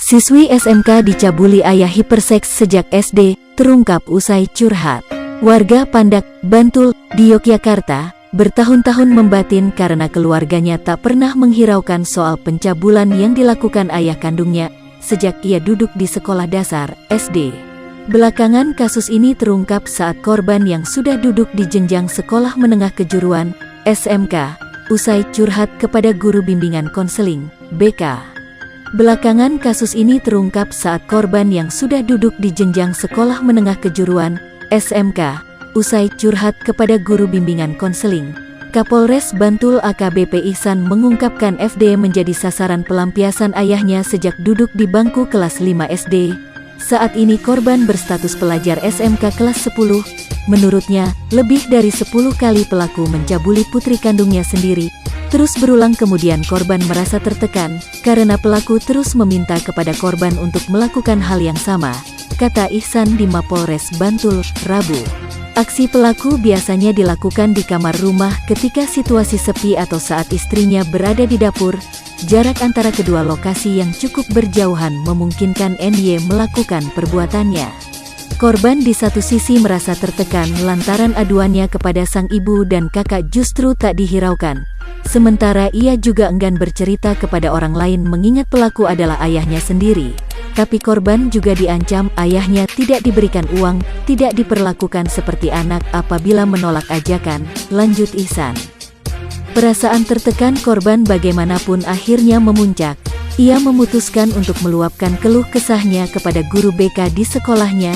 Siswi SMK dicabuli ayah hiperseks sejak SD, terungkap usai curhat. Warga Pandak, Bantul, di Yogyakarta, bertahun-tahun membatin karena keluarganya tak pernah menghiraukan soal pencabulan yang dilakukan ayah kandungnya sejak ia duduk di sekolah dasar, SD. Belakangan kasus ini terungkap saat korban yang sudah duduk di jenjang sekolah menengah kejuruan, SMK, usai curhat kepada guru bimbingan konseling, BK. Belakangan kasus ini terungkap saat korban yang sudah duduk di jenjang sekolah menengah kejuruan, SMK, usai curhat kepada guru bimbingan konseling. Kapolres Bantul AKBP Ihsan mengungkapkan FD menjadi sasaran pelampiasan ayahnya sejak duduk di bangku kelas 5 SD. Saat ini korban berstatus pelajar SMK kelas 10. Menurutnya, lebih dari 10 kali pelaku mencabuli putri kandungnya sendiri. Terus berulang kemudian korban merasa tertekan, karena pelaku terus meminta kepada korban untuk melakukan hal yang sama, kata Ihsan di Mapolres Bantul, Rabu. Aksi pelaku biasanya dilakukan di kamar rumah ketika situasi sepi atau saat istrinya berada di dapur. Jarak antara kedua lokasi yang cukup berjauhan memungkinkan NY melakukan perbuatannya. Korban di satu sisi merasa tertekan lantaran aduannya kepada sang ibu dan kakak justru tak dihiraukan. Sementara ia juga enggan bercerita kepada orang lain mengingat pelaku adalah ayahnya sendiri. Tapi korban juga diancam ayahnya tidak diberikan uang, tidak diperlakukan seperti anak apabila menolak ajakan, lanjut Ihsan. Perasaan tertekan korban bagaimanapun akhirnya memuncak. Ia memutuskan untuk meluapkan keluh kesahnya kepada guru BK di sekolahnya.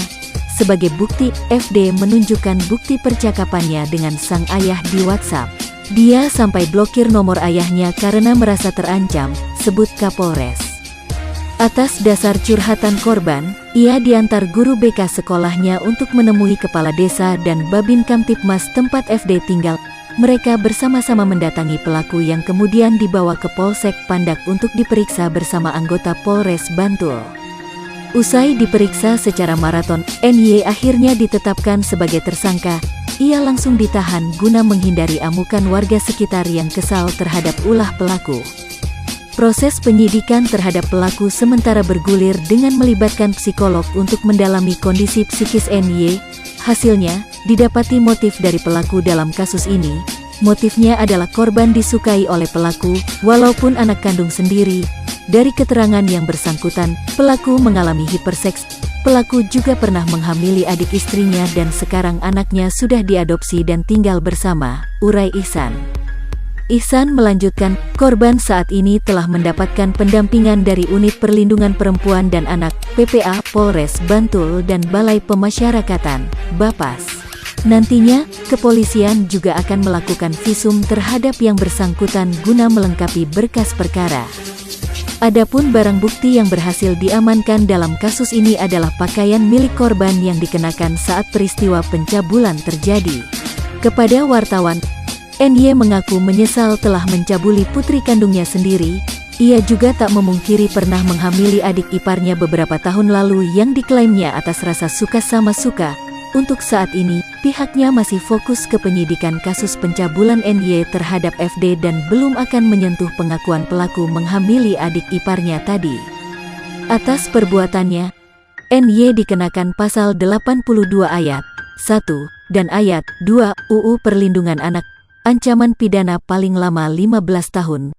Sebagai bukti, FD menunjukkan bukti percakapannya dengan sang ayah di WhatsApp. Dia sampai blokir nomor ayahnya karena merasa terancam, sebut Kapolres. Atas dasar curhatan korban, ia diantar guru BK sekolahnya untuk menemui kepala desa dan Babin Kamtipmas tempat FD tinggal. Mereka bersama-sama mendatangi pelaku yang kemudian dibawa ke Polsek Pandak untuk diperiksa bersama anggota Polres Bantul. Usai diperiksa secara maraton, NY akhirnya ditetapkan sebagai tersangka. Ia langsung ditahan guna menghindari amukan warga sekitar yang kesal terhadap ulah pelaku. Proses penyidikan terhadap pelaku sementara bergulir dengan melibatkan psikolog untuk mendalami kondisi psikis NY. Hasilnya, didapati motif dari pelaku dalam kasus ini. Motifnya adalah korban disukai oleh pelaku, walaupun anak kandung sendiri. Dari keterangan yang bersangkutan, pelaku mengalami hiperseks. Pelaku juga pernah menghamili adik istrinya dan sekarang anaknya sudah diadopsi dan tinggal bersama, urai Ihsan. Ihsan melanjutkan, korban saat ini telah mendapatkan pendampingan dari Unit Perlindungan Perempuan dan Anak, PPA, Polres Bantul dan Balai Pemasyarakatan, Bapas. Nantinya, kepolisian juga akan melakukan visum terhadap yang bersangkutan guna melengkapi berkas perkara. Adapun barang bukti yang berhasil diamankan dalam kasus ini adalah pakaian milik korban yang dikenakan saat peristiwa pencabulan terjadi. Kepada wartawan, NY mengaku menyesal telah mencabuli putri kandungnya sendiri. Ia juga tak memungkiri pernah menghamili adik iparnya beberapa tahun lalu yang diklaimnya atas rasa suka sama suka. Untuk saat ini, pihaknya masih fokus ke penyidikan kasus pencabulan NY terhadap FD dan belum akan menyentuh pengakuan pelaku menghamili adik iparnya tadi. Atas perbuatannya, NY dikenakan pasal 82 ayat 1 dan ayat 2 UU Perlindungan Anak, ancaman pidana paling lama 15 tahun.